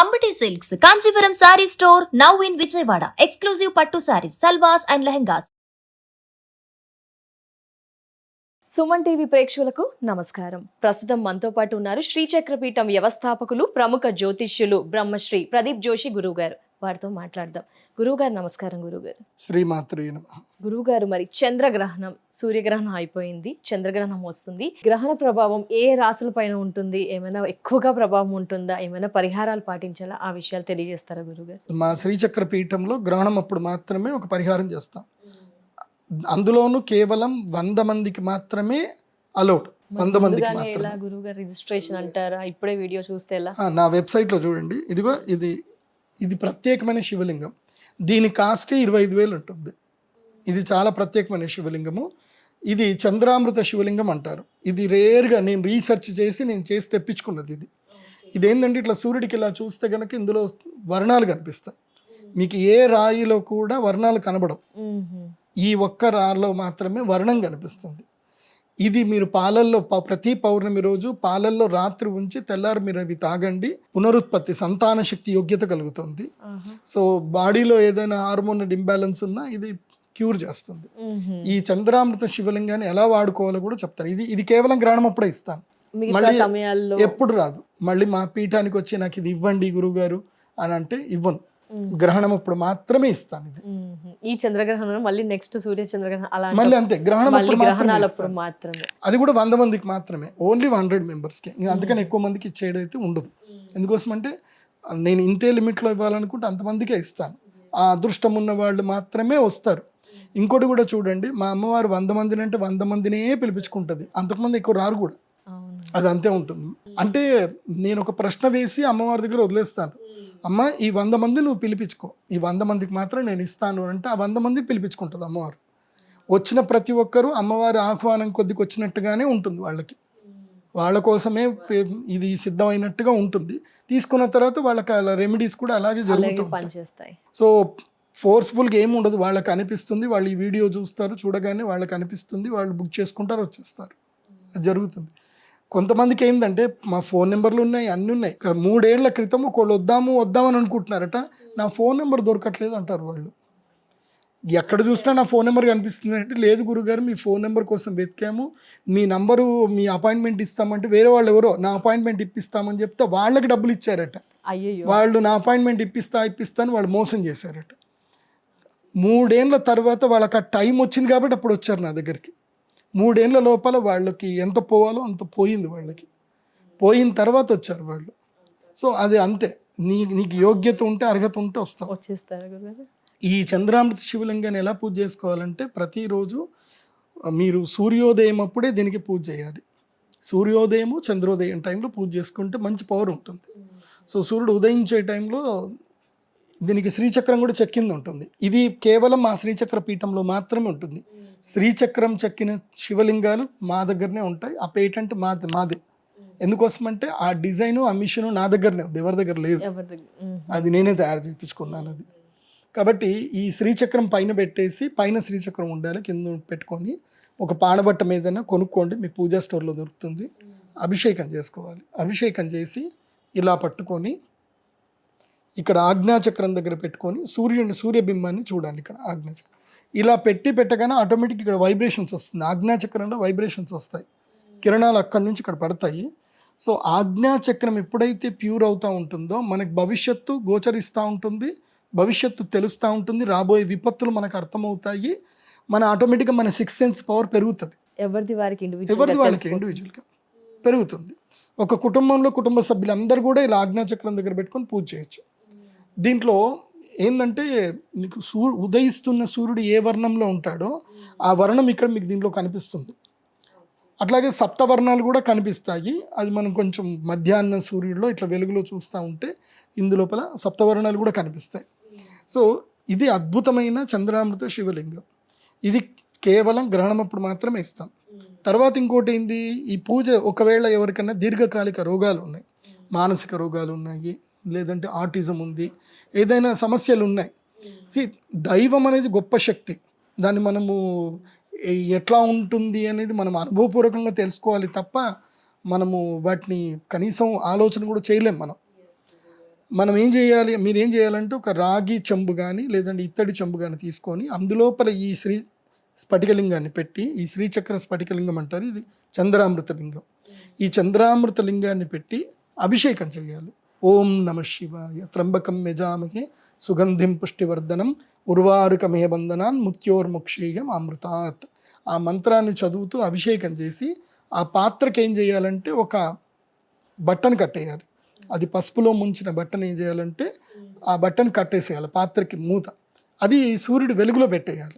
Ambati Silks, Kanchipuram Saree Store, now in Vijayawada. Exclusive Pattu Sarees, Salwas and Lehengas. Suman TV ప్రేక్షకులకు నమస్కారం. ప్రస్తుతం మనతో పాటు ఉన్నారు శ్రీచక్రపీఠం వ్యవస్థాపకులు, ప్రముఖ జ్యోతిష్యులు బ్రహ్మశ్రీ ప్రదీప్ జోషి గురువు గారు. వారితో మాట్లాడదాం. గురువుగారు నమస్కారం. గురువుగారు శ్రీమాత్రే నమః. గురువుగారు, మరి చంద్రగ్రహణం, సూర్యగ్రహణం అయిపోయింది, చంద్రగ్రహణం వస్తుంది. గ్రహణ ప్రభావం ఏ రాశుల పైన ఉంటుంది? ఏమైనా ఎక్కువగా ప్రభావం ఉంటుందా? ఏమైనా పరిహారాలు పాటించాలా? ఆ విషయాలు తెలియజేస్తారా గురువుగారు? మా శ్రీచక్ర పీఠంలో గ్రహణం అప్పుడు మాత్రమే ఒక పరిహారం చేస్తాం. అందులోనూ కేవలం 100 మందికి మాత్రమే అలౌడ్. 100 మందికి మాత్రమే. గురువుగారు రిజిస్ట్రేషన్ అంటారా? ఇప్పుడే వీడియో చూస్తే ఎలా? నా వెబ్సైట్లో చూడండి. ఇదిగో ఇది ప్రత్యేకమైన శివలింగం. దీని కాస్ట్ 25,000 ఉంటుంది. ఇది చాలా ప్రత్యేకమైన శివలింగము. ఇది చంద్రామృత శివలింగం అంటారు. ఇది రేర్గా నేను రీసెర్చ్ చేసి తెప్పించుకున్నది. ఇదేంటంటే ఇట్లా సూర్యుడికి ఇలా చూస్తే కనుక ఇందులో వర్ణాలు కనిపిస్తాయి. మీకు ఏ రాయిలో కూడా వర్ణాలు కనబడవు. ఈ ఒక్క రాలో మాత్రమే వర్ణం కనిపిస్తుంది. ఇది మీరు పాలల్లో ప్రతి పౌర్ణమి రోజు పాలల్లో రాత్రి ఉంచి తెల్లారు మీరు అవి తాగండి. పునరుత్పత్తి, సంతాన శక్తి యోగ్యత కలుగుతుంది. సో బాడీలో ఏదైనా హార్మోన్ ఇంబ్యాలెన్స్ ఉన్నా ఇది క్యూర్ చేస్తుంది. ఈ చంద్రామృత శివలింగాన్ని ఎలా వాడుకోవాలో కూడా చెప్తాను. ఇది కేవలం గ్రహణం అప్పుడే ఇస్తాను, మళ్ళీ ఎప్పుడు రాదు. మళ్ళీ మా పీఠానికి వచ్చి నాకు ఇది ఇవ్వండి గురువుగారు అని అంటే ఇవ్వను. గ్రహణం అప్పుడు మాత్రమే ఇస్తాను. ఇది ఈ చంద్రగ్రహణం మళ్ళీ నెక్స్ట్ సూర్య చంద్రగ్రహణం అలా మళ్ళీ అంతే. గ్రహణం మాత్రమే. అది కూడా 100 మందికి మాత్రమే, ఓన్లీ 100 మెంబర్స్కి. అందుకని ఎక్కువ మందికి ఇచ్చేయడం అయితే ఉండదు. ఎందుకోసం అంటే నేను ఇంతే లిమిట్లో ఇవ్వాలనుకుంటే అంతమందికే ఇస్తాను. ఆ అదృష్టం ఉన్న వాళ్ళు మాత్రమే వస్తారు. ఇంకోటి కూడా చూడండి, మా అమ్మవారు 100 మందిని అంటే 100 మందినే పిలిపించుకుంటుంది. అంతకుమంది ఎక్కువ రారు కూడా. అది అంతే ఉంటుంది. అంటే నేను ఒక ప్రశ్న వేసి అమ్మవారి దగ్గర వదిలేస్తాను. అమ్మ, ఈ 100 మంది నువ్వు పిలిపించుకో, ఈ 100 మందికి మాత్రం నేను ఇస్తాను అంటే ఆ 100 మంది పిలిపించుకుంటుంది అమ్మవారు. వచ్చిన ప్రతి ఒక్కరూ అమ్మవారి ఆహ్వానం కొద్దికి వచ్చినట్టుగానే ఉంటుంది. వాళ్ళ కోసమే ఇది సిద్ధమైనట్టుగా ఉంటుంది. తీసుకున్న తర్వాత వాళ్ళకి అలా రెమెడీస్ కూడా అలాగే జరుగుతాయి. సో ఫోర్స్ఫుల్గా ఏమి ఉండదు. వాళ్ళకి అనిపిస్తుంది, వాళ్ళు ఈ వీడియో చూస్తారు, చూడగానే వాళ్ళకి అనిపిస్తుంది, వాళ్ళు బుక్ చేసుకుంటారు, వచ్చేస్తారు. అది జరుగుతుంది. కొంతమందికి ఏంటంటే మా ఫోన్ నెంబర్లు ఉన్నాయి, అన్నీ ఉన్నాయి. 3 ఏళ్ల క్రితం ఒకళ్ళు వద్దామని అనుకుంటున్నారట, నా ఫోన్ నెంబర్ దొరకట్లేదు అంటారు వాళ్ళు. ఎక్కడ చూసినా నా ఫోన్ నెంబర్ కనిపిస్తుంది అంటే, లేదు గురుగారు మీ ఫోన్ నెంబర్ కోసం వెతికాము, మీ నంబరు, మీ అపాయింట్మెంట్ ఇస్తామంటే వేరే వాళ్ళు ఎవరో నా అపాయింట్మెంట్ ఇప్పిస్తామని చెప్తే వాళ్ళకి డబ్బులు ఇచ్చారట. వాళ్ళు నా అపాయింట్మెంట్ ఇప్పిస్తాను వాళ్ళు మోసం చేశారట. 3 ఏళ్ల తర్వాత వాళ్ళకి ఆ టైం వచ్చింది కాబట్టి అప్పుడు వచ్చారు నా దగ్గరికి. 3 ఏళ్ల లోపల వాళ్ళకి ఎంత పోవాలో అంత పోయింది. వాళ్ళకి పోయిన తర్వాత వచ్చారు వాళ్ళు. సో అది అంతే. నీకు యోగ్యత ఉంటే, అర్హత ఉంటే వచ్చేస్తారు. ఈ చంద్రామృత శివలింగాన్ని ఎలా పూజ చేసుకోవాలంటే, ప్రతిరోజు మీరు సూర్యోదయం అప్పుడే దీనికి పూజ చేయాలి. సూర్యోదయము చంద్రోదయం టైంలో పూజ చేసుకుంటే మంచి పవర్ ఉంటుంది. సో సూర్యుడు ఉదయించే టైంలో దీనికి శ్రీచక్రం కూడా చెక్కింది ఉంటుంది. ఇది కేవలం మా శ్రీచక్ర పీఠంలో మాత్రమే ఉంటుంది. శ్రీచక్రం చెక్కిన శివలింగాలు మా దగ్గరనే ఉంటాయి. ఆ పేటెంట్ మాదే. ఎందుకోసమంటే ఆ డిజైను, ఆ మిషన్ నా దగ్గరనే ఉంది, ఎవరి దగ్గర లేదు. అది నేనే తయారు చేయించుకున్నాను. అది కాబట్టి ఈ శ్రీచక్రం పైన పెట్టేసి, పైన శ్రీచక్రం ఉండాలి, కింద పెట్టుకొని ఒక పానబట్ట మీదనే కొనుక్కోండి, మీ పూజా స్టోర్లో దొరుకుతుంది. అభిషేకం చేసుకోవాలి. అభిషేకం చేసి ఇలా పట్టుకొని ఇక్కడ ఆజ్ఞాచక్రం దగ్గర పెట్టుకొని సూర్యబింబాన్ని చూడాలి. ఇక్కడ ఆజ్ఞాచక్రం ఇలా పెట్టగానే ఆటోమేటిక్ ఇక్కడ వైబ్రేషన్స్ వస్తుంది. ఆజ్ఞాచక్రంలో వైబ్రేషన్స్ వస్తాయి, కిరణాలు అక్కడి నుంచి ఇక్కడ పడతాయి. సో ఆజ్ఞాచక్రం ఎప్పుడైతే ప్యూర్ అవుతూ ఉంటుందో మనకు భవిష్యత్తు గోచరిస్తూ ఉంటుంది, భవిష్యత్తు తెలుస్తూ ఉంటుంది, రాబోయే విపత్తులు మనకు అర్థమవుతాయి. మన ఆటోమేటిక్గా మన 6th సెన్స్ పవర్ పెరుగుతుంది. ఎవరిది వాళ్ళకి ఇండివిజువల్గా పెరుగుతుంది. ఒక కుటుంబంలో కుటుంబ సభ్యులందరూ కూడా ఇలా ఆజ్ఞాచక్రం దగ్గర పెట్టుకొని పూజ చేయొచ్చు. దీంట్లో ఏంటంటే మీకు ఉదయిస్తున్న సూర్యుడు ఏ వర్ణంలో ఉంటాడో ఆ వర్ణం ఇక్కడ మీకు దీంట్లో కనిపిస్తుంది. అట్లాగే సప్తవర్ణాలు కూడా కనిపిస్తాయి. అది మనం కొంచెం మధ్యాహ్న సూర్యుడిలో ఇట్లా వెలుగులో చూస్తూ ఉంటే ఇందులోపల సప్తవర్ణాలు కూడా కనిపిస్తాయి. సో ఇది అద్భుతమైన చంద్రామృత శివలింగం. ఇది కేవలం గ్రహణం అప్పుడు మాత్రమే ఇస్తాం. తర్వాత ఇంకోటి ఏంది, ఈ పూజ ఒకవేళ ఎవరికైనా దీర్ఘకాలిక రోగాలు ఉన్నాయి, మానసిక రోగాలు ఉన్నాయి, లేదంటే ఆటిజం ఉంది, ఏదైనా సమస్యలు ఉన్నాయి. దైవం అనేది గొప్ప శక్తి. దాన్ని మనము ఎట్లా ఉంటుంది అనేది మనం అనుభవపూర్వకంగా తెలుసుకోవాలి తప్ప మనము వాటిని కనీసం ఆలోచన కూడా చేయలేం మనం. మనం ఏం చేయాలి, మీరు ఏం చేయాలంటే ఒక రాగి చెంబు కానీ లేదంటే ఇత్తడి చెంబు కానీ తీసుకొని అందులోపల ఈ స్ఫటికలింగాన్ని పెట్టి, ఈ శ్రీచక్ర స్ఫటికలింగం అంటారు, ఇది చంద్రామృత లింగం. ఈ చంద్రామృత లింగాన్ని పెట్టి అభిషేకం చేయాలి. ఓం నమ శివాయ త్రంబకం యజామహే సుగంధిం పుష్టివర్ధనం ఉర్వారుకమే బంధనాన్ ముత్యోర్ముక్షీయం అమృతాత్. ఆ మంత్రాన్ని చదువుతూ అభిషేకం చేసి ఆ పాత్రకి ఏం చేయాలంటే ఒక బట్టను కట్టేయాలి. అది పసుపులో ముంచిన బట్టను ఏం చేయాలంటే ఆ బట్టను కట్టేసేయాలి, పాత్రకి మూత. అది సూర్యుడి వెలుగులో పెట్టేయాలి.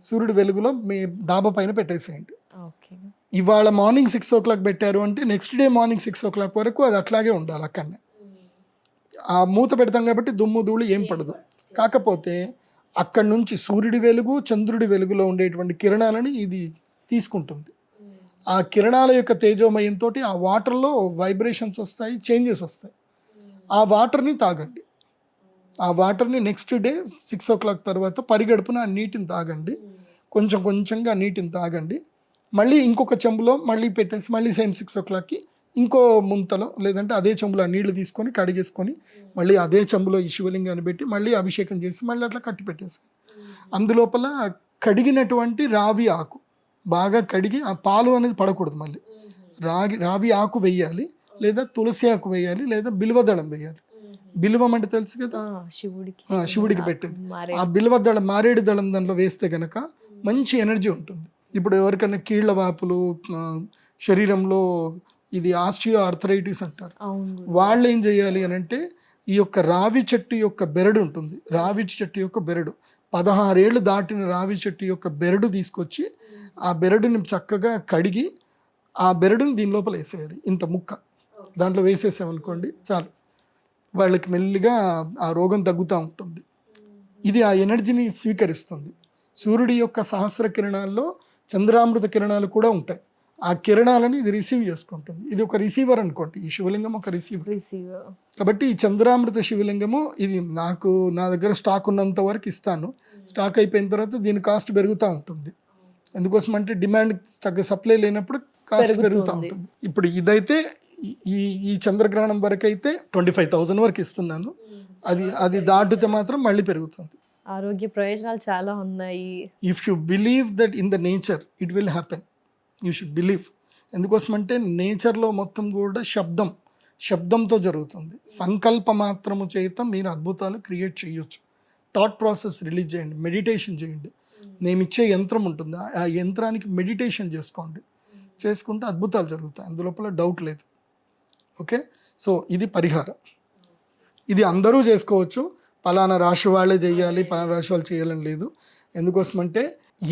సూర్యుడి వెలుగులో మీ డాబా పైన పెట్టేసేయండి. ఓకే. ఇవాళ మార్నింగ్ 6 o'clock పెట్టారు అంటే నెక్స్ట్ డే మార్నింగ్ 6 o'clock వరకు అది అట్లాగే ఉండాలి అక్కడనే. ఆ మూత పెడతాం కాబట్టి దుమ్ము ధూళి ఏం పడదు. కాకపోతే అక్కడి నుంచి సూర్యుడి వెలుగు చంద్రుడి వెలుగులో ఉండేటువంటి కిరణాలని ఇది తీసుకుంటుంది. ఆ కిరణాల యొక్క తేజోమయంతో ఆ వాటర్లో వైబ్రేషన్స్ వస్తాయి, చేంజెస్ వస్తాయి. ఆ వాటర్ని తాగండి. ఆ వాటర్ని నెక్స్ట్ డే 6 o'clock తర్వాత పరిగడుపున ఆ నీటిని తాగండి. కొంచెం కొంచెంగా నీటిని తాగండి. మళ్ళీ ఇంకొక చెంబులో మళ్ళీ పెట్టేసి మళ్ళీ సేమ్ 6 o'clockకి ఇంకో ముంతలో లేదంటే అదే చెంబులో ఆ నీళ్లు తీసుకొని కడిగేసుకొని మళ్ళీ అదే చెంబులో ఈ శివలింగాన్ని పెట్టి మళ్ళీ అభిషేకం చేసి మళ్ళీ అట్లా కట్టి పెట్టేసి అందులోపల కడిగినటువంటి రావి ఆకు బాగా కడిగి, ఆ పాలు అనేది పడకూడదు, మళ్ళీ రావి ఆకు వేయాలి, లేదా తులసి ఆకు వేయాలి, లేదా బిల్వదళం వేయాలి. బిల్వం అంటే తెలుసు కదా, శివుడికి పెట్టేది. ఆ బిల్వదళం మారేడు దళం దానిలో వేస్తే గనక మంచి ఎనర్జీ ఉంటుంది. ఇప్పుడు ఎవరికైనా కీళ్ల వాపులు, శరీరంలో ఇది ఆస్టియో ఆర్థరైటిస్ అంటారు, వాళ్ళు ఏం చేయాలి అని అంటే ఈ యొక్క రావి చెట్టు యొక్క బెరడు ఉంటుంది, రావి చెట్టు యొక్క బెరడు 16 ఏళ్ళు దాటిన రావి చెట్టు యొక్క బెరడు తీసుకొచ్చి ఆ బెరడుని చక్కగా కడిగి ఆ బెరడుని దీని లోపల వేసేయాలి. ఇంత ముక్క దాంట్లో వేసేసామనుకోండి చాలు, వాళ్ళకి మెల్లిగా ఆ రోగం తగ్గుతూ ఉంటుంది. ఇది ఆ ఎనర్జీని స్వీకరిస్తుంది. సూర్యుడి యొక్క సహస్ర కిరణాల్లో చంద్రామృత కిరణాలు కూడా ఉంటాయి. ఆ కిరణాలని ఇది రిసీవ్ చేసుకుంటుంది. ఇది ఒక రిసీవర్ అనుకోండి, ఈ శివలింగం ఒక రిసీవర్. కాబట్టి ఈ చంద్రామృత శివలింగము ఇది నా దగ్గర స్టాక్ ఉన్నంత వరకు ఇస్తాను. స్టాక్ అయిపోయిన తర్వాత దీని కాస్ట్ పెరుగుతూ ఉంటుంది. ఎందుకోసం అంటే డిమాండ్ తగ్గ సప్లై లేనప్పుడు కాస్ట్ పెరుగుతూ ఉంటుంది. ఇప్పుడు ఇదైతే ఈ చంద్రగ్రహణం వరకు అయితే 25,000 వరకు ఇస్తున్నాను. అది దాటితే మాత్రం మళ్ళీ పెరుగుతుంది. ఆరోగ్య ప్రయోజనాలు చాలా ఉన్నాయి. If you believe that in the nature it will happen, you should believe. ఎందుకోసం అంటే నేచర్లో మొత్తం కూడా శబ్దంతో జరుగుతుంది. సంకల్ప మాత్రము చేత మీరు అద్భుతాలు క్రియేట్ చేయొచ్చు. థాట్ ప్రాసెస్ రిలీజ్ చేయండి, మెడిటేషన్ చేయండి. నేను ఇచ్చే యంత్రం ఉంటుంది, ఆ యంత్రానికి మెడిటేషన్ చేసుకోండి. చేసుకుంటే అద్భుతాలు జరుగుతాయి, అందులోపల డౌట్ లేదు. ఓకే, సో ఇది పరిహారం. ఇది అందరూ చేసుకోవచ్చు. పలానా రాశి వాళ్ళే చేయాలి, పలానా రాశి వాళ్ళు చేయాలని లేదు. ఎందుకోసమంటే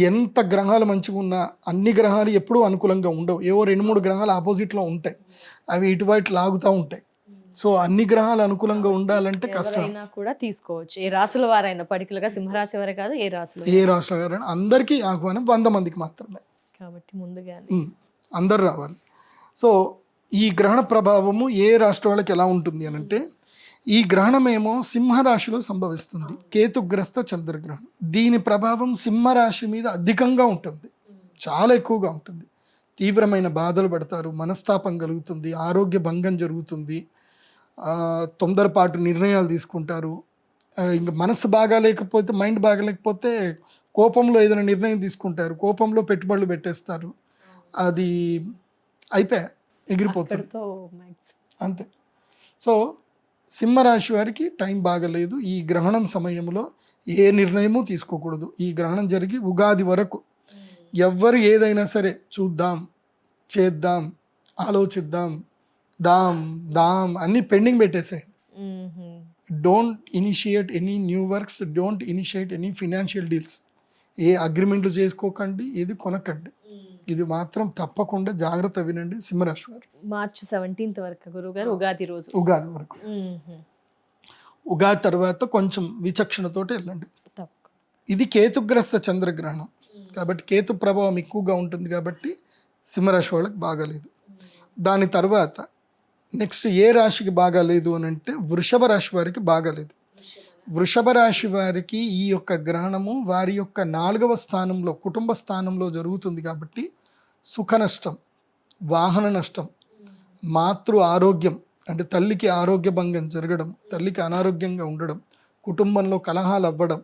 ఎంత గ్రహాలు మంచిగా ఉన్నా అన్ని గ్రహాలు ఎప్పుడూ అనుకూలంగా ఉండవు. ఏవో 2-3 గ్రహాలు ఆపోజిట్లో ఉంటాయి, అవి ఇటువైపు లాగుతూ ఉంటాయి. సో అన్ని గ్రహాలు అనుకూలంగా ఉండాలంటే కష్టం. కూడా తీసుకోవచ్చు, ఏ రాశుల వారైనా, పర్టికులర్గా సింహరాశి వారే కాదు, ఏ రాశుల వారైనా అందరికీ ఆహ్వానం 100 మందికి మాత్రమే. కాబట్టి ముందుగా అందరు రావాలి. సో ఈ గ్రహణ ప్రభావము ఏ రాష్ట్ర వాళ్ళకి ఎలా ఉంటుంది అని అంటే, ఈ గ్రహణమేమో సింహరాశిలో సంభవిస్తుంది, కేతుగ్రస్త చంద్రగ్రహణం. దీని ప్రభావం సింహరాశి మీద అధికంగా ఉంటుంది, చాలా ఎక్కువగా ఉంటుంది. తీవ్రమైన బాధలు పడతారు, మనస్తాపం కలుగుతుంది, ఆరోగ్య భంగం జరుగుతుంది, తొందరపాటు నిర్ణయాలు తీసుకుంటారు. ఇంకా మనసు బాగాలేకపోతే, మైండ్ బాగాలేకపోతే కోపంలో ఏదైనా నిర్ణయం తీసుకుంటారు, కోపంలో పెట్టుబడులు పెట్టేస్తారు, అది అయిపోయా ఎగిరిపోతుంది అంతే. సో సింహరాశి వారికి టైం బాగలేదు. ఈ గ్రహణం సమయంలో ఏ నిర్ణయము తీసుకోకూడదు. ఈ గ్రహణం జరిగి ఉగాది వరకు ఎవ్వరు ఏదైనా సరే చూద్దాం, చేద్దాం, ఆలోచిద్దాం, దాం అన్నీ పెండింగ్ పెట్టేసాయి. Don't initiate any new works, don't initiate any financial deals. ఏ అగ్రిమెంట్లు చేసుకోకండి, ఏది కొనకండి. ఇది మాత్రం తప్పకుండా జాగ్రత్త వినండి సింహరాశి వారు. మార్చి 17th వరకు గురువుగారు, ఉగాది రోజు, ఉగాది వరకు. ఉగాది తర్వాత కొంచెం విచక్షణతోటి వెళ్ళండి. ఇది కేతుగ్రస్త చంద్రగ్రహణం కాబట్టి కేతు ప్రభావం ఎక్కువగా ఉంటుంది కాబట్టి సింహరాశి వాళ్ళకి బాగాలేదు. దాని తర్వాత నెక్స్ట్ ఏ రాశికి బాగాలేదు అని అంటే వృషభ రాశి వారికి బాగాలేదు. వృషభ రాశి వారికి ఈ యొక్క గ్రహణము వారి యొక్క 4వ స్థానంలో, కుటుంబ స్థానంలో జరుగుతుంది కాబట్టి సుఖ నష్టం, వాహన నష్టం, మాతృ ఆరోగ్యం అంటే తల్లికి ఆరోగ్య భంగం జరగడం, తల్లికి అనారోగ్యంగా ఉండడం, కుటుంబంలో కలహాలు అవ్వడం,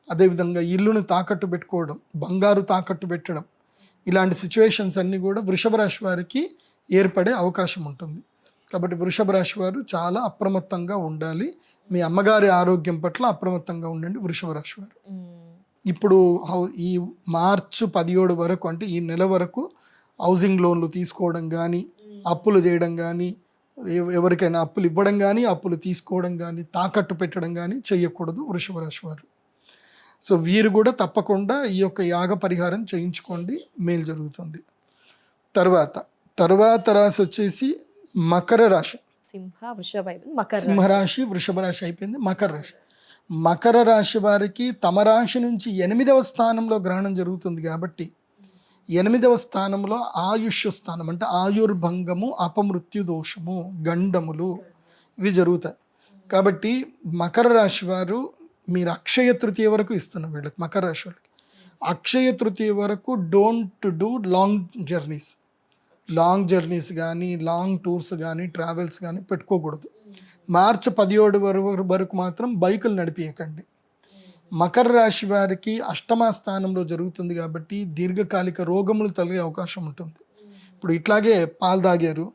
అదేవిధంగా ఇల్లుని తాకట్టు పెట్టుకోవడం, బంగారు తాకట్టు పెట్టడం, ఇలాంటి సిచ్యువేషన్స్ అన్నీ కూడా వృషభ రాశి వారికి ఏర్పడే అవకాశం ఉంటుంది. కాబట్టి వృషభ రాశి వారు చాలా అప్రమత్తంగా ఉండాలి. మీ అమ్మగారి ఆరోగ్యం పట్ల అప్రమత్తంగా ఉండండి వృషభ రాశి వారు. ఇప్పుడు ఈ మార్చి 17 వరకు, అంటే ఈ నెల వరకు హౌసింగ్ లోన్లు తీసుకోవడం కానీ, అప్పులు చేయడం కానీ, ఎవరికైనా అప్పులు ఇవ్వడం కానీ, అప్పులు తీసుకోవడం కానీ, తాకట్టు పెట్టడం కానీ చేయకూడదు వృషభ రాశి వారు. సో వీరు కూడా తప్పకుండా ఈ యొక్క యాగ పరిహారం చేయించుకోండి, మేలు జరుగుతుంది. తర్వాత రాశి వచ్చేసి మకర రాశి. సింహరాశి, వృషభ రాశి అయిపోయింది. మకర రాశి. మకర రాశి వారికి తమ రాశి నుంచి 8వ స్థానంలో గ్రహణం జరుగుతుంది కాబట్టి 8వ స్థానంలో ఆయుష్ స్థానం, అంటే ఆయుర్భంగము, అపమృత్యు దోషము, గండములు ఇవి జరుగుతాయి. కాబట్టి మకర రాశి వారు మీరు అక్షయ తృతీయ వరకు ఇస్తున్నారు వీళ్ళకి. మకర రాశి వాళ్ళకి అక్షయ తృతీయ వరకు డోంట్ డూ లాంగ్ జర్నీస్ కానీ, లాంగ్ టూర్స్ కానీ, ట్రావెల్స్ కానీ పెట్టుకోకూడదు. మార్చి 17 వరకు మాత్రం బైకులు నడిపించకండి. మకర రాశి వారికి 8వ స్థానంలో జరుగుతుంది కాబట్టి దీర్ఘకాలిక రోగములు కలిగే అవకాశం ఉంటుంది. ఇప్పుడు ఇట్లాగే పాలు తాగారు,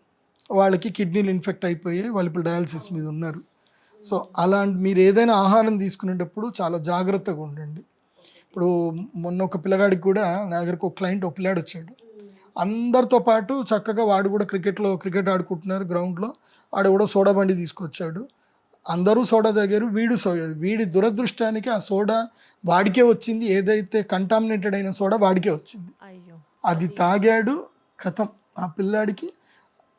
వాళ్ళకి కిడ్నీలు ఇన్ఫెక్ట్ అయిపోయి వాళ్ళు ఇప్పుడు డయాలసిస్ మీద ఉన్నారు. సో అలాంటి మీరు ఏదైనా ఆహారం తీసుకునేటప్పుడు చాలా జాగ్రత్తగా ఉండండి. ఇప్పుడు మొన్న ఒక పిల్లగాడికి కూడా నా దగ్గరకు ఒక క్లయింట్, ఒక పిల్లాడు వచ్చాడు. అందరితో పాటు చక్కగా వాడు కూడా క్రికెట్ ఆడుకుంటున్నారు గ్రౌండ్లో. వాడు కూడా సోడా బండి తీసుకొచ్చాడు. అందరూ సోడా తాగారు, వీడి దురదృష్టానికి ఆ సోడా వాడికే వచ్చింది. ఏదైతే కంటామినేటెడ్ అయిన సోడా వాడికే వచ్చింది. అది తాగాడు, కథం. ఆ పిల్లాడికి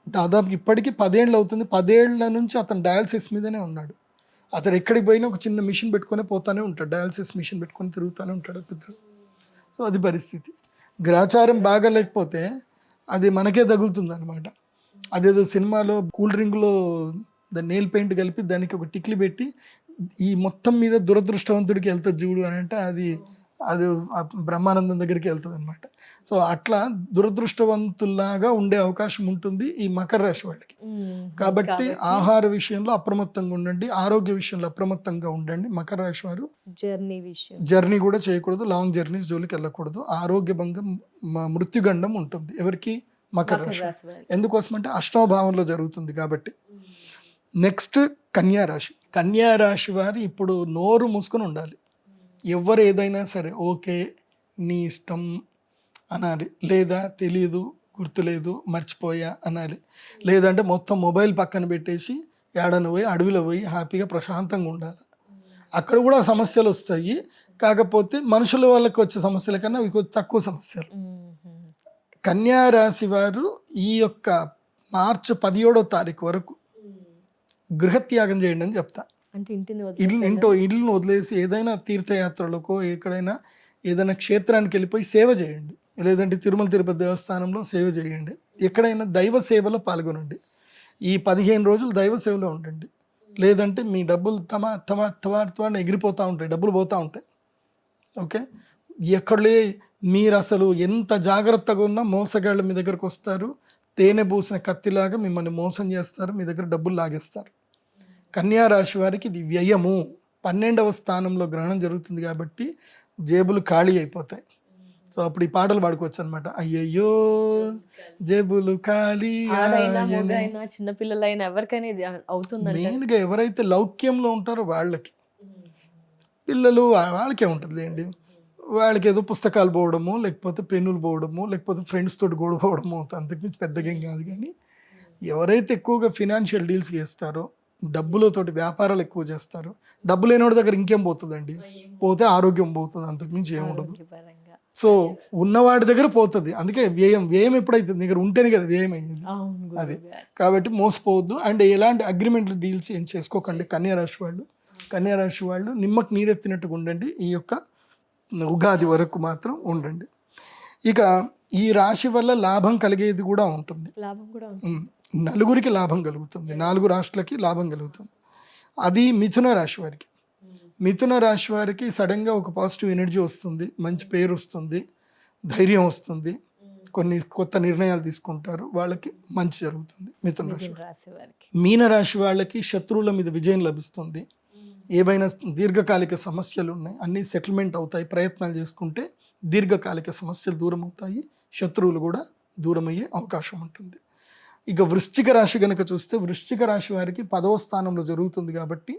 దాదాపు ఇప్పటికీ 10 ఏళ్ళు అవుతుంది. 10 ఏళ్ల నుంచి అతను డయాలసిస్ మీదనే ఉన్నాడు. అతను ఎక్కడికి పోయినా ఒక చిన్న మిషన్ పెట్టుకొని పోతానే ఉంటాడు, డయాలసిస్ మిషన్ పెట్టుకొని తిరుగుతూనే ఉంటాడు పిల్లలు. సో అది పరిస్థితి. గ్రాచారం బాగా లేకపోతే అది మనకే తగులుతుంది అనమాట. అదేదో సినిమాలో కూల్ డ్రింక్లో దాన్ని నెయిల్ పెయింట్ కలిపి దానికి ఒక టిక్లీ పెట్టి ఈ మొత్తం మీద దురదృష్టవంతుడికి వెళ్తుంది చూడు అని అంటే అది బ్రహ్మానందం దగ్గరికి వెళ్తుంది అనమాట. సో అట్లా దురదృష్టవంతుల్లాగా ఉండే అవకాశం ఉంటుంది ఈ మకర రాశి వాళ్ళకి. కాబట్టి ఆహార విషయంలో అప్రమత్తంగా ఉండండి, ఆరోగ్య విషయంలో అప్రమత్తంగా ఉండండి. మకర రాశి వారు జర్నీ కూడా చేయకూడదు, లాంగ్ జర్నీస్ జోలికి వెళ్ళకూడదు. ఆరోగ్య భంగం, మృత్యుగండం ఉంటుంది ఎవరికి? మకర రాశి. ఎందుకోసం అంటే 8వ భావంలో జరుగుతుంది కాబట్టి. నెక్స్ట్ కన్యా రాశి. కన్యా రాశి వారు ఇప్పుడు నోరు మూసుకొని ఉండాలి. ఎవరు ఏదైనా సరే ఓకే నీ ఇష్టం అనాలి, లేదా తెలీదు, గుర్తులేదు, మర్చిపోయా అనాలి. లేదంటే మొత్తం మొబైల్ పక్కన పెట్టేసి ఏడన పోయి అడవిలో పోయి హ్యాపీగా ప్రశాంతంగా ఉండాలి. అక్కడ కూడా సమస్యలు వస్తాయి, కాకపోతే మనుషుల వాళ్ళకి వచ్చే సమస్యల కన్నా ఇవి కొంచెం తక్కువ సమస్యలు. కన్యా రాశి వారు ఈ యొక్క మార్చి 17వ తారీఖు వరకు గృహత్యాగం చేయండి అని చెప్తా. అంటే ఇల్లును వదిలేసి ఏదైనా తీర్థయాత్రలకో ఎక్కడైనా ఏదైనా క్షేత్రానికి వెళ్ళిపోయి సేవ చేయండి, లేదంటే తిరుమల తిరుపతి దేవస్థానంలో సేవ చేయండి. ఎక్కడైనా దైవ సేవలో పాల్గొనండి. ఈ 15 రోజులు దైవ సేవలో ఉండండి. లేదంటే మీ డబ్బులు తమ ఎగిరిపోతూ ఉంటాయి, డబ్బులు పోతూ ఉంటాయి. ఓకే, ఎక్కడలే మీరు అసలు ఎంత జాగ్రత్తగా ఉన్నా మోసగాళ్ళు మీ దగ్గరకు వస్తారు, తేనె పూసిన కత్తిలాగా మిమ్మల్ని మోసం చేస్తారు, మీ దగ్గర డబ్బులు లాగేస్తారు. కన్యా రాశి వారికి ఇది వ్యయము. 12వ స్థానంలో గ్రహణం జరుగుతుంది కాబట్టి జేబులు ఖాళీ అయిపోతాయి. సో అప్పుడు ఈ పాటలు పాడుకోవచ్చు అనమాట. అయ్యయ్యో జేబులు ఖాళీ. చిన్నపిల్లలైనా ఎవరికైనా అవుతుంది. మెయిన్గా ఎవరైతే లౌక్యంలో ఉంటారో వాళ్ళకి, పిల్లలు వాళ్ళకే ఉంటుంది అండి. వాళ్ళకి ఏదో పుస్తకాలు పోవడము, లేకపోతే పెన్నులు పోవడము, లేకపోతే ఫ్రెండ్స్ తోటి గొడవ పోవడము, అంతకుమించి పెద్దగా ఏం కాదు. కానీ ఎవరైతే ఎక్కువగా ఫినాన్షియల్ డీల్స్ చేస్తారో, డబ్బులతోటి వ్యాపారాలు ఎక్కువ చేస్తారు, డబ్బు లేనివాడి దగ్గర ఇంకేం పోతుందండి? పోతే ఆరోగ్యం పోతుంది, అంతకుమించి ఏముండదు. సో ఉన్నవాడి దగ్గర పోతుంది. అందుకే వ్యయం ఎప్పుడైతుంది దగ్గర ఉంటేనే కదా వ్యయం అయింది. అది కాబట్టి మోసపోవద్దు. అండ్ ఎలాంటి అగ్రిమెంట్లు డీల్స్ ఏం చేసుకోకండి. కన్యా రాశి వాళ్ళు నిమ్మకు నీరెత్తినట్టుగా ఉండండి. ఈ యొక్క ఉగాది వరకు మాత్రం ఉండండి. ఇక ఈ రాశి వల్ల లాభం కలిగేది కూడా ఉంటుంది. నలుగురికి లాభం కలుగుతుంది, 4 రాష్ట్రాలకి లాభం కలుగుతుంది. అది మిథున రాశి వారికి. మిథున రాశి వారికి సడన్గా ఒక పాజిటివ్ ఎనర్జీ వస్తుంది, మంచి పేరు వస్తుంది, ధైర్యం వస్తుంది, కొన్ని కొత్త నిర్ణయాలు తీసుకుంటారు, వాళ్ళకి మంచి జరుగుతుంది. మిథున రాశి మిథున రాశి వారికి మీన రాశి వాళ్ళకి శత్రువుల మీద విజయం లభిస్తుంది. ఏవైనా దీర్ఘకాలిక సమస్యలు ఉన్నాయి అన్నీ సెటిల్మెంట్ అవుతాయి. ప్రయత్నాలు చేసుకుంటే దీర్ఘకాలిక సమస్యలు దూరం అవుతాయి, శత్రువులు కూడా దూరం అయ్యే అవకాశం ఉంటుంది. ఇక వృశ్చిక రాశి కనుక చూస్తే వృశ్చిక రాశి వారికి 10వ స్థానంలో జరుగుతుంది కాబట్టి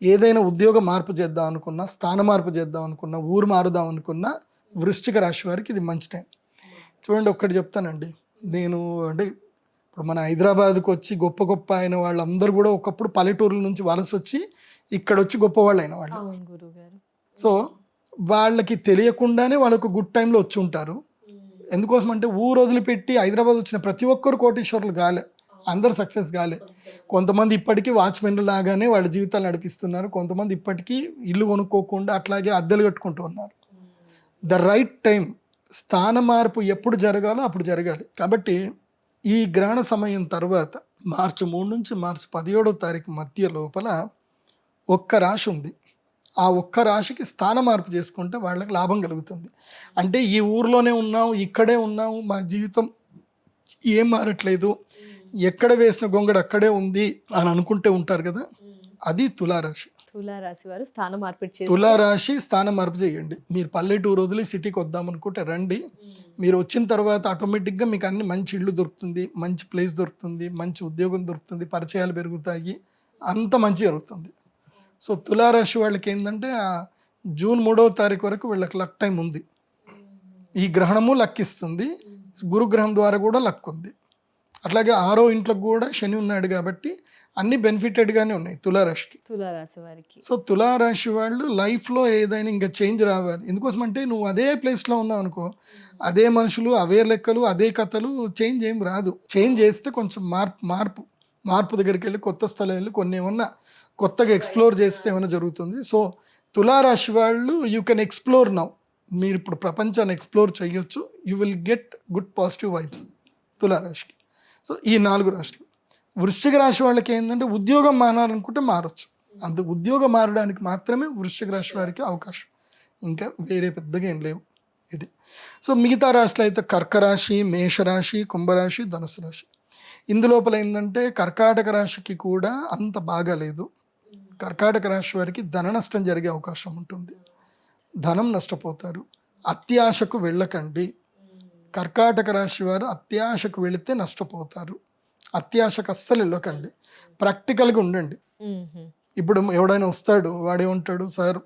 ఏదైనా ఉద్యోగ మార్పు చేద్దాం అనుకున్నా, స్థాన మార్పు చేద్దాం అనుకున్నా, ఊరు మారుదాం అనుకున్నా వృశ్చిక రాశి వారికి ఇది మంచి టైం. చూడండి, ఒక్కటి చెప్తానండి, నేను అంటే ఇప్పుడు మన హైదరాబాద్కి వచ్చి గొప్ప గొప్ప అయిన వాళ్ళందరూ కూడా ఒకప్పుడు పల్లెటూరుల నుంచి వలస వచ్చి ఇక్కడ వచ్చి గొప్పవాళ్ళు అయిన వాళ్ళు. అవును గురువుగారు. సో వాళ్ళకి తెలియకుండానే వాళ్ళకు గుడ్ టైంలో వచ్చి ఉంటారు. ఎందుకోసం అంటే ఊరు వదిలిపెట్టి హైదరాబాద్ వచ్చిన ప్రతి ఒక్కరు కోటీశ్వరులు కాలే, అందరు సక్సెస్ కాలే. కొంతమంది ఇప్పటికీ వాచ్మెన్లు లాగానే వాళ్ళ జీవితాలు నడిపిస్తున్నారు, కొంతమంది ఇప్పటికీ ఇల్లు కొనుక్కోకుండా అట్లాగే అద్దెలు కట్టుకుంటూ ఉన్నారు. ద రైట్ టైం, స్థాన మార్పు ఎప్పుడు జరగాలో అప్పుడు జరగాలి. కాబట్టి ఈ గ్రహణ సమయం తర్వాత మార్చి 3 నుంచి మార్చి 17వ తారీఖు మధ్య లోపల ఒక్క రాశి ఉంది. ఆ ఒక్క రాశికి స్థాన మార్పు చేసుకుంటే వాళ్ళకి లాభం కలుగుతుంది. అంటే ఈ ఊర్లోనే ఉన్నాం, ఇక్కడే ఉన్నాం, మా జీవితం ఏం మారట్లేదు, ఎక్కడ వేసిన గొంగడు అక్కడే ఉంది అని అనుకుంటే ఉంటారు కదా, అది తులారాశి. తులారాశి వారు స్థాన మార్పిడి చేసి తులారాశి స్థాన మార్పు చేయండి. మీరు పల్లెటూరు వదిలి సిటీకి వద్దాం అనుకుంటే రండి. మీరు వచ్చిన తర్వాత ఆటోమేటిక్గా మీకు అన్ని మంచి ఇల్లు దొరుకుతుంది, మంచి ప్లేస్ దొరుకుతుంది, మంచి ఉద్యోగం దొరుకుతుంది, పరిచయాలు పెరుగుతాయి, అంత మంచి జరుగుతుంది. సో తులారాశి వాళ్ళకి ఏంటంటే జూన్ 3వ తారీఖు వరకు వీళ్ళకి లక్ టైం ఉంది. ఈ గ్రహణము లక్కిస్తుంది, గురుగ్రహం ద్వారా కూడా లక్ ఉంది. అట్లాగే 6వ ఇంట్లోకి కూడా శని ఉన్నాడు కాబట్టి అన్ని బెనిఫిటెడ్గానే ఉన్నాయి తులారాశికి. తులారాశి వారికి సో తులారాశి వాళ్ళు లైఫ్లో ఏదైనా ఇంకా చేంజ్ రావాలి. ఎందుకోసం అంటే నువ్వు అదే ప్లేస్లో ఉన్నావు అనుకో, అదే మనుషులు, అవే లెక్కలు, అదే కథలు, చేంజ్ ఏం రాదు. చేంజ్ చేస్తే కొంచెం మార్పు దగ్గరికి వెళ్ళి కొత్త స్థలం వెళ్ళి కొన్ని ఏమన్నా కొత్తగా ఎక్స్ప్లోర్ చేస్తే ఏమైనా జరుగుతుంది. సో తులారాశి వాళ్ళు యూ కెన్ ఎక్స్ప్లోర్ నౌ. మీరు ఇప్పుడు ప్రపంచాన్ని ఎక్స్ప్లోర్ చేయొచ్చు. You will get good positive vibes తులారాశికి. సో ఈ 4 రాశులు. వృశ్చిక రాశి వాళ్ళకి ఏంటంటే ఉద్యోగం మారాలనుకుంటే మారచ్చు. అంత ఉద్యోగం మారడానికి మాత్రమే వృశ్చిక రాశి వారికి అవకాశం, ఇంకా వేరే పెద్దగా ఏం లేవు. ఇది. సో మిగతా రాశులు అయితే కర్కరాశి, మేషరాశి, కుంభరాశి, ధనుసు రాశి. ఇందులోపల ఏంటంటే కర్కాటక రాశికి కూడా అంత బాగాలేదు. కర్కాటక రాశి వారికి ధన నష్టం జరిగే అవకాశం ఉంటుంది, ధనం నష్టపోతారు. అత్యాశకు వెళ్ళకండి. కర్కాటక రాశి వారు అత్యాశకు వెళితే నష్టపోతారు. అత్యాశకు అస్సలు వెళ్ళకండి, ప్రాక్టికల్గా ఉండండి. ఇప్పుడు ఎవడైనా వస్తాడు, వాడేమంటాడు, సార్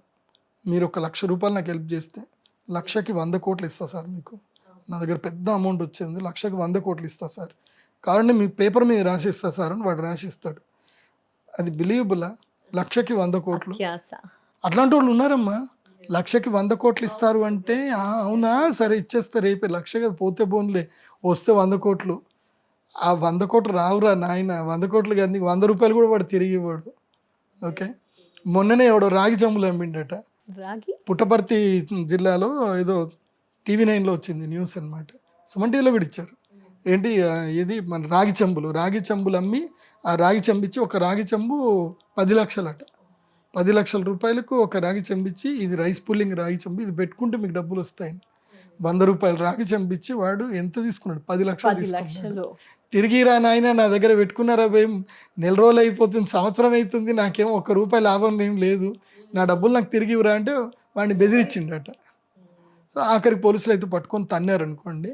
మీరు 1,00,000 రూపాయలు నాకు హెల్ప్ చేస్తే 1,00,000కి 100 కోట్లు ఇస్తా సార్, మీకు నా దగ్గర పెద్ద అమౌంట్ వచ్చింది, 1,00,000కి 100 కోట్లు ఇస్తా సార్, కాబట్టి మీ పేపర్ మీద రాసిస్తా సార్ అని వాడు రాసిస్తాడు. అది బిలీవబులా? 1,00,000కి 100 కోట్లు. అట్లాంటి వాళ్ళు ఉన్నారమ్మా. 1,00,000కి 100 కోట్లు ఇస్తారు అంటే అవునా సరే ఇచ్చేస్తా, రేపే 1,00,000 కదా పోతే పోన్లే, వస్తే 100 కోట్లు. ఆ 100 కోట్లు రావురా నాయన, 100 కోట్లు కాదు, నీకు 100 రూపాయలు కూడా వాడు తిరిగి ఇవ్వడు. ఓకే, మొన్ననే ఎవడో రాగి చెంబులు అమ్మిండట. పుట్టపర్తి జిల్లాలో ఏదో TV 9లో వచ్చింది న్యూస్ అనమాట. సుమన్ టీవీలో కూడా ఇచ్చారు. ఏంటి ఇది మన రాగి చెంబులు అమ్మి ఆ రాగి చెంబిచ్చి, ఒక రాగి చెంబు 10 లక్షలు అట. 10 లక్షల రూపాయలకు ఒక రాగి చెంబిచ్చి, ఇది రైస్ పుల్లింగ్ రాగి చెంబు, ఇది పెట్టుకుంటే మీకు డబ్బులు వస్తాయని 100 రూపాయలు రాగి చెంబిచ్చి వాడు ఎంత తీసుకున్నాడు? 10 లక్షలు తీసుకున్నాడు. తిరిగిరా నాయన, నా దగ్గర పెట్టుకున్నారా భయం, నెల రోజులు అయిపోతుంది, సంవత్సరం అవుతుంది, నాకేమో 1 రూపాయి లాభం ఏం లేదు, నా డబ్బులు నాకు తిరిగి ఇవ్వరా అంటే వాడిని బెదిరించిండట. సో ఆఖరికి పోలీసులు అయితే పట్టుకొని తన్నారు అనుకోండి.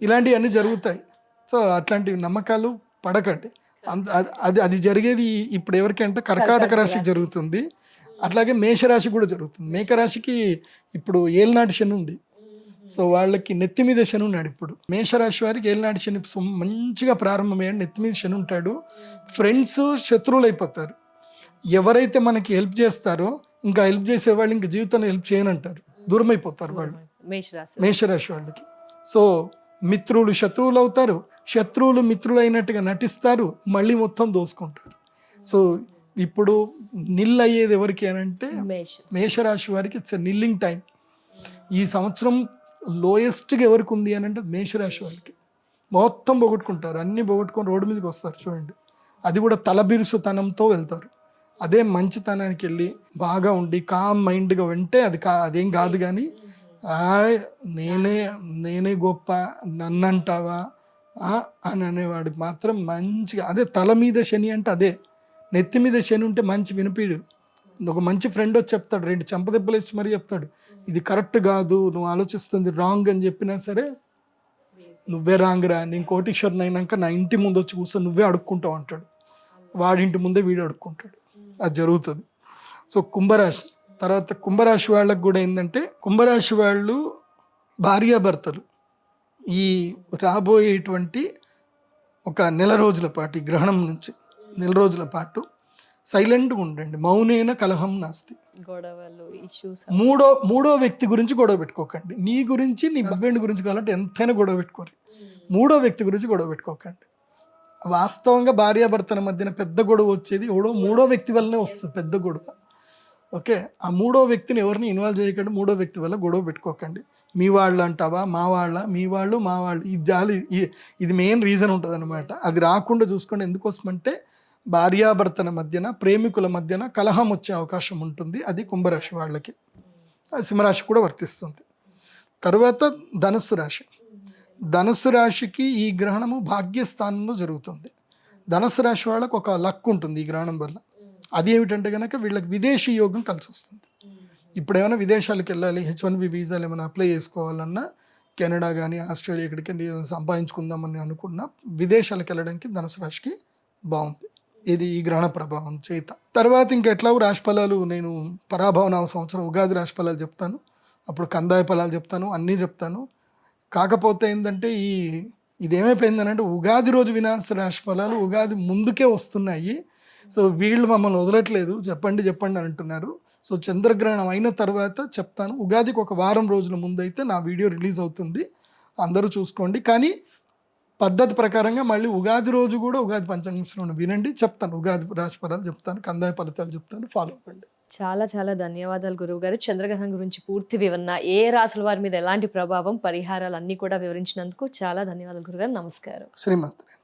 ఇలాంటివన్నీ జరుగుతాయి. సో అట్లాంటి నమ్మకాలు పడకండి. అది జరిగేది ఇప్పుడు ఎవరికంటే కర్కాటక రాశికి జరుగుతుంది, అట్లాగే మేషరాశి కూడా జరుగుతుంది. మేకరాశికి ఇప్పుడు ఏలినాటి శని ఉంది. సో వాళ్ళకి నెత్తి మీద శని ఉన్నాడు. ఇప్పుడు మేషరాశి వారికి ఏలినాటి శని మంచిగా ప్రారంభమయ్యాడు, నెత్తి మీద శని ఉంటాడు. ఫ్రెండ్స్ శత్రువులు అయిపోతారు. ఎవరైతే మనకి హెల్ప్ చేస్తారో ఇంకా హెల్ప్ చేసేవాళ్ళు ఇంకా జీవితంలో హెల్ప్ చేయనంటారు, దూరం అయిపోతారు వాళ్ళు మేషరాశి వాళ్ళకి. సో మిత్రులు శత్రువులు అవుతారు, శత్రువులు మిత్రులు అయినట్టుగా నటిస్తారు, మళ్ళీ మొత్తం దోసుకుంటారు. సో ఇప్పుడు నిల్ అయ్యేది ఎవరికి అని అంటే మేషరాశి వారికి ఇట్స్ నిల్లింగ్ టైం. ఈ సంవత్సరం లోయెస్ట్గా ఎవరికి ఉంది అని అంటే మేషరాశి వాళ్ళకి. మొత్తం పోగొట్టుకుంటారు, అన్నీ పోగొట్టుకొని రోడ్డు మీదకి వస్తారు చూడండి. అది కూడా తలబిరుసుతనంతో వెళ్తారు. అదే మంచితనానికి వెళ్ళి బాగా ఉండి కామ్ మైండ్గా వింటే అదేం కాదు. కానీ ఆయ్ నేనే నేనే గొప్ప నన్నంటావా అని అనేవాడు మాత్రం మంచిగా, అదే తల మీద శని అంటే అదే, నెత్తి మీద శని ఉంటే మంచి వినిపిడు. ఒక మంచి ఫ్రెండ్ వచ్చి చెప్తాడు, 2 చెంపదెబ్బలు ఇచ్చి మరీ చెప్తాడు, ఇది కరెక్ట్ కాదు, నువ్వు ఆలోచిస్తుంది రాంగ్ అని చెప్పినా సరే, నువ్వే రాంగ్ రా, నేను కోటీశ్వరుని అయినాక నా ఇంటి ముందు వచ్చి కూర్చొని నువ్వే అడుక్కుంటావు అంటాడు. వాడింటి ముందే వీడు అడుక్కుంటాడు. అది జరుగుతుంది. సో కుంభరాశి తర్వాత కుంభరాశి వాళ్ళకు కూడా ఏంటంటే, కుంభరాశి వాళ్ళు భార్యాభర్తలు ఈ రాబోయేటువంటి ఒక నెల రోజుల పాటు, ఈ గ్రహణం నుంచి నెల రోజుల పాటు సైలెంట్గా ఉండండి. మౌనేన కలహం నాస్తి. గొడవలు, ఇష్యూస్, మూడో వ్యక్తి గురించి గొడవ పెట్టుకోకండి. నీ గురించి, నీ హస్బెండ్ గురించి కావాలంటే ఎంతైనా గొడవ పెట్టుకోరు. మూడో వ్యక్తి గురించి గొడవ పెట్టుకోకండి. వాస్తవంగా భార్యాభర్తల మధ్యన పెద్ద గొడవ వచ్చేది ఎవడో మూడో వ్యక్తి వల్లనే వస్తుంది పెద్ద గొడవ. ఓకే, ఆ మూడో వ్యక్తిని ఎవరిని ఇన్వాల్వ్ చేయకండి. మూడో వ్యక్తి వల్ల గొడవ పెట్టుకోకండి. మీ వాళ్ళు అంటావా, మా వాళ్ళ, మీ వాళ్ళు మా వాళ్ళు, ఈ జాలి ఇది మెయిన్ రీజన్ ఉంటుంది అనమాట. అది రాకుండా చూసుకోండి. ఎందుకోసమంటే భార్యాభర్తల మధ్యన, ప్రేమికుల మధ్యన కలహం వచ్చే అవకాశం ఉంటుంది. అది కుంభరాశి వాళ్ళకి. సింహరాశి కూడా వర్తిస్తుంది. తర్వాత ధనుస్సు రాశి. ధనుస్సు రాశికి ఈ గ్రహణము భాగ్యస్థానంలో జరుగుతుంది. ధనుస్సు రాశి వాళ్ళకు ఒక లక్ ఉంటుంది ఈ గ్రహణం వల్ల. అది ఏమిటంటే కనుక వీళ్ళకి విదేశీ యోగం కలిసి వస్తుంది. ఇప్పుడు ఏమైనా విదేశాలకు వెళ్ళాలి, H1B వీసాలు ఏమైనా అప్లై చేసుకోవాలన్నా, కెనడా కానీ ఆస్ట్రేలియా ఎక్కడికి సంపాదించుకుందామని అనుకున్నా విదేశాలకు వెళ్ళడానికి ధనుసు రాశికి బాగుంది. ఇది ఈ గ్రహణ ప్రభావం చేత. తర్వాత ఇంకా ఎట్లాగో రాశి ఫలాలు నేను పరాభవనామ సంవత్సరం ఉగాది రాశి ఫలాలు చెప్తాను, అప్పుడు కందాయ ఫలాలు చెప్తాను, అన్నీ చెప్తాను. కాకపోతే ఏంటంటే ఇదేమైపోయిందనంటే ఉగాది రోజు వినాశ రాశి ఫలాలు ఉగాది ముందుకే వస్తున్నాయి. సో వీళ్ళు మమ్మల్ని వదలట్లేదు, చెప్పండి చెప్పండి అని అంటున్నారు. సో చంద్రగ్రహణం అయిన తర్వాత చెప్తాను. ఉగాదికి ఒక వారం రోజుల ముందు అయితే నా వీడియో రిలీజ్ అవుతుంది, అందరూ చూసుకోండి. కానీ పద్ధతి ప్రకారంగా మళ్ళీ ఉగాది రోజు కూడా ఉగాది పంచాంగం వినండి, చెప్తాను. ఉగాది రాశి ఫలాలు చెప్తాను, కందాయ ఫలితాలు చెప్తాను, ఫాలో అవ్వండి. చాలా చాలా ధన్యవాదాలు గురువు గారు. చంద్రగ్రహణం గురించి పూర్తి వివరణ, ఏ రాసుల వారి మీద ఎలాంటి ప్రభావం, పరిహారాలు అన్నీ కూడా వివరించినందుకు చాలా ధన్యవాదాలు గురుగారు. నమస్కారం. శ్రీమాత్రే.